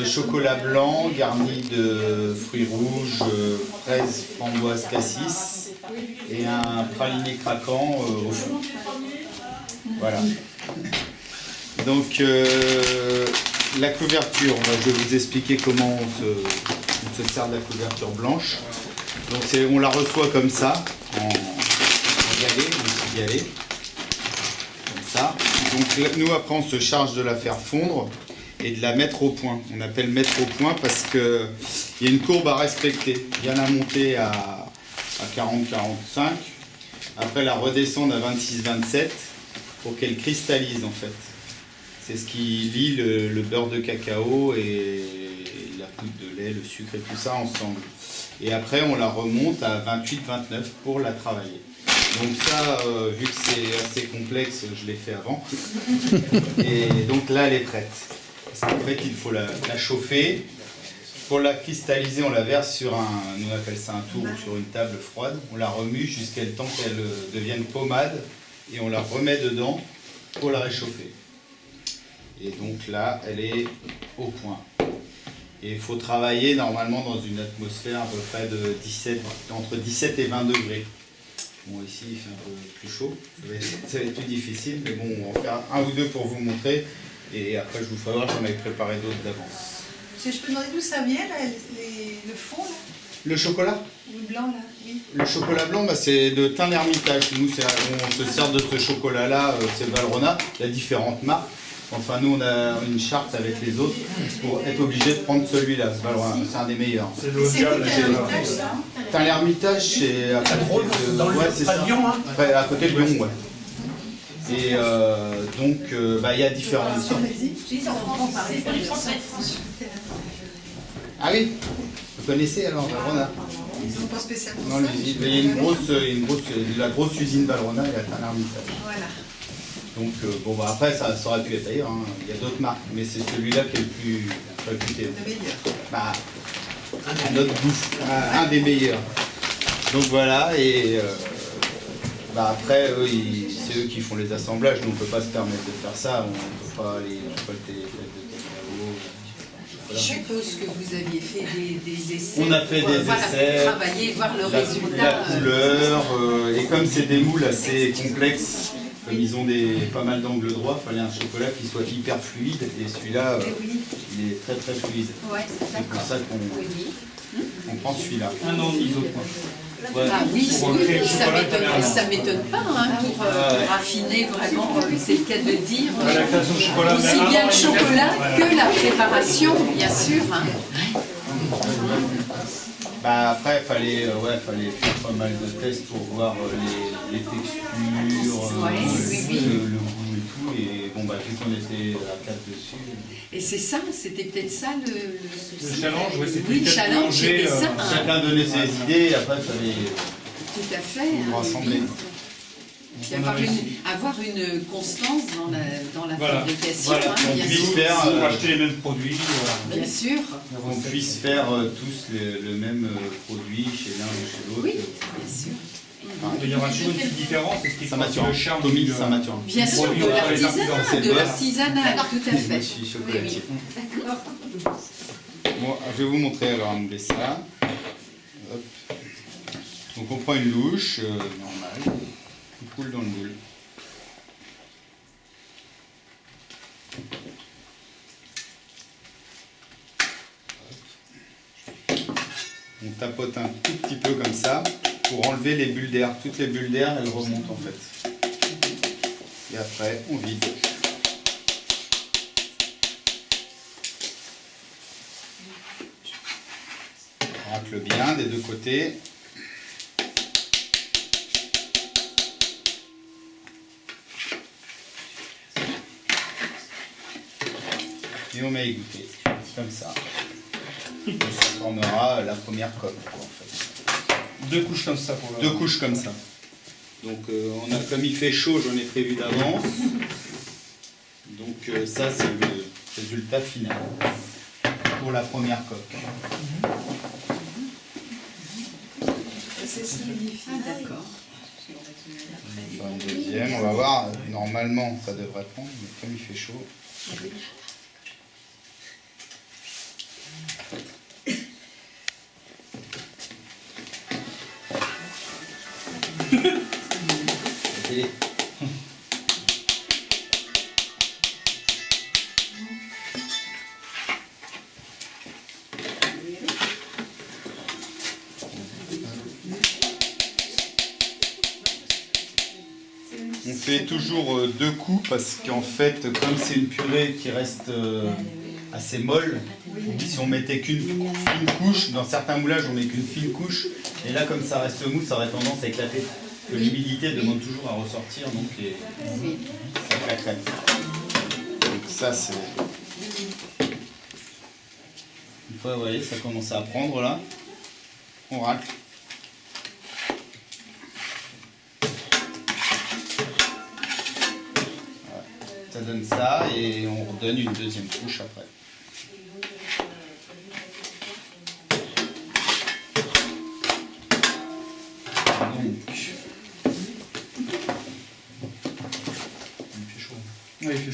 chocolat blanc garni de fruits rouges, fraises, framboises, cassis et un praliné craquant au fond. Voilà. Donc la couverture, je vais vous expliquer comment on se sert de la couverture blanche. Donc on la reçoit comme ça, en galets, comme ça. Donc nous après on se charge de la faire fondre et de la mettre au point. On appelle mettre au point parce qu'il y a une courbe à respecter. Bien la monter à 40-45, après la redescendre à 26-27 pour qu'elle cristallise en fait. C'est ce qui lie le beurre de cacao et la poudre de lait, le sucre et tout ça ensemble. Et après on la remonte à 28-29 pour la travailler. Donc ça, vu que c'est assez complexe, je l'ai fait avant. Et donc là elle est prête. Parce qu'en fait il faut la chauffer. Pour la cristalliser, on la verse sur nous on appelle ça un tour ou sur une table froide. On la remue jusqu'à le temps qu'elle devienne pommade et on la remet dedans pour la réchauffer. Et donc là, elle est au point. Et il faut travailler normalement dans une atmosphère à peu près de entre 17 et 20 degrés. Bon, ici il fait un peu plus chaud, ça va être plus difficile, mais bon, on va faire un ou deux pour vous montrer. Et après, je vous ferai voir, j'en avais préparé d'autres d'avance. Je peux demander d'où ça vient, là, le fond, là? Le chocolat? Le blanc, là, oui. Le chocolat blanc, c'est de thym d'Hermitage. Nous, on se sert de ce chocolat-là, c'est Valrhona. Il y a différentes marques. Enfin, nous, on a une charte avec les autres pour être obligé de prendre celui-là. C'est un des meilleurs. C'est l'Audial. Thym d'Hermitage, c'est à côté de Lyon, hein. À côté de Lyon, ouais. Et donc, il y a différentes sortes. Ah oui, vous connaissez alors Valrhona? Ils sont pas spécialement Non, ça. il y a la grosse usine Valrhona et la Thym d'Hermitage. Voilà. Donc, après, ça aurait pu être ailleurs, hein. Il y a d'autres marques, mais c'est celui-là qui est le plus réputé. Le meilleur. À notre goût, un des meilleurs. Donc voilà, et après, c'est eux qui font les assemblages, nous on ne peut pas se permettre de faire ça, on ne peut pas aller récolter les fêtes de cacao. Je suppose que vous aviez fait des essais. On a fait des essais, travailler, voir le résultat. La couleur, et comme c'est des moules assez complexes, comme ils ont pas mal d'angles droits, il fallait un chocolat qui soit hyper fluide, et celui-là, il est très très fluide. Ouais, c'est pour ça qu'on prend celui-là. Un an d'ISO. Ah oui, ça m'étonne pas, hein, pour raffiner vraiment, c'est le cas de dire, La création de chocolat, aussi bien le chocolat que la préparation, bien sûr. Hein. Après, il fallait faire pas mal de tests pour voir les textures, le goût et tout. Et bon, vu qu'on était à 4 dessus. Et c'est ça, c'était peut-être ça le souci. Le challenge, oui, c'était le challenge, c'était ça. Chacun donnait ses idées, et après, il fallait tout à fait, rassembler. Puis avoir une constance dans la fabrication. Voilà. Hein, bien sûr. Pour acheter les mêmes produits. Bien sûr. Qu'on puisse faire tous le même produit chez l'un ou chez l'autre. Oui, bien sûr. Il y aura toujours une petite différence, c'est ce qui fait le charme Tommy du Saint-Mathurin. Bien sûr, de l'artisanat, tout à fait. Je suis chocolatier. D'accord. Bon, je vais vous montrer alors à mouler ça. Hop. Donc on prend une louche normale, on coule dans le moule. On tapote un tout petit peu comme ça pour enlever les bulles d'air. Toutes les bulles d'air, elles remontent en fait. Et après, on vide. On racle bien des deux côtés. Et on met à égoutter, comme ça. Et ça formera la première coque, en fait. Deux couches comme ça pour le... Deux couches comme ça. Donc comme il fait chaud, j'en ai prévu d'avance. Donc ça c'est le résultat final pour la première coque. C'est solidifié, d'accord. Sur une deuxième, on va voir, normalement ça devrait prendre, mais comme il fait chaud. télé. On fait toujours 2 coups parce qu'en fait, comme c'est une purée qui reste assez molle, si on mettait qu'une fine couche, dans certains moulages on met qu'une fine couche, et là comme ça reste mou, ça aurait tendance à éclater. L'humidité demande toujours à ressortir, donc ça claquerait. Donc ça c'est... Une fois, vous voyez, ça commence à prendre là, on racle. Ça donne ça et on redonne une deuxième couche après. Donc, Il fait chaud. Ouais, il fait chaud.